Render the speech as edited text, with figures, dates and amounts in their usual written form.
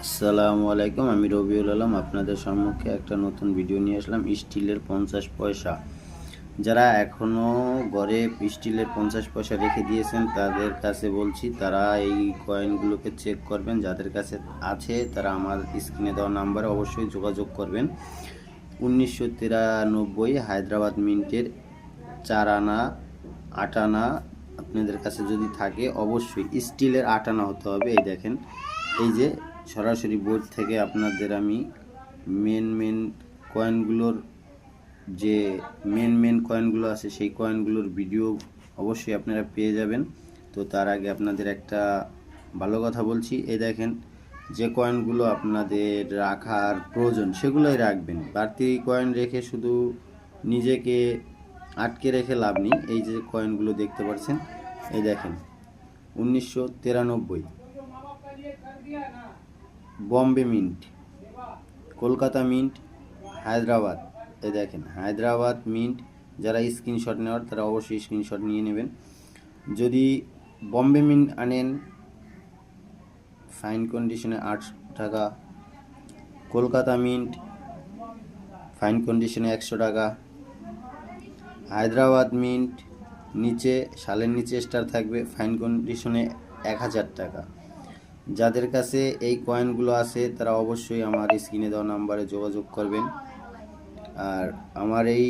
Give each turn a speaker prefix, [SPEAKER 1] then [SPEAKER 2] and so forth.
[SPEAKER 1] আসসালামু আলাইকুম, আমি রবিউল আলম আপনাদের সম্মুখে একটা নতুন ভিডিও নিয়ে আসলাম। স্টিলের 50 পয়সা, যারা এখনও ঘরে স্টিলের 50 পয়সা রেখে দিয়েছেন তাদের কাছে বলছি, তারা এই কয়েনগুলোকে চেক করবেন। যাদের কাছে আছে তারা আমার স্ক্রিনে দেওয়া নাম্বারে অবশ্যই যোগাযোগ করবেন। 1993 হায়দ্রাবাদ মিন্টের 4 আনা 8 আনা আপনাদের কাছে যদি থাকে অবশ্যই স্টিলের 8 আনা হতে হবে। এই দেখেন, এই যে সরাসরি বোর্ড থেকে আপনাদের আমি মেন কয়েনগুলোর যে মেন কয়েনগুলো আছে সেই কয়েনগুলোর ভিডিও অবশ্যই আপনারা পেয়ে যাবেন। তো তার আগে আপনাদের একটা ভালো কথা বলছি, এই দেখেন যে কয়েনগুলো আপনাদের রাখার প্রয়োজন সেগুলোই রাখবেন। বাড়তি কয়েন রেখে শুধু নিজেকে আটকে রেখে লাভ নেই। এই যে কয়েনগুলো দেখতে পাচ্ছেন, এই দেখেন 1993 বম্বে মিন্ট, কলকাতা মিন্ট, হায়দ্রাবাদ। এই দেখেন হায়দ্রাবাদ মিন্ট, যারা স্ক্রিনশট নেওয়ার তারা অবশ্যই স্ক্রিনশট নিয়ে নেবেন। যদি বম্বে মিন্ট আনেন ফাইন কন্ডিশনে 8 টাকা, কলকাতা মিন্ট ফাইন কন্ডিশনে 100 টাকা, হায়দ্রাবাদ মিন্ট নিচে সালের নিচে স্টার থাকবে, ফাইন কন্ডিশনে 1000 টাকা। যাদের কাছে এই কয়েনগুলো আছে তারা অবশ্যই আমার স্ক্রিনে দেওয়া নাম্বারে যোগাযোগ করবেন। আর আমার এই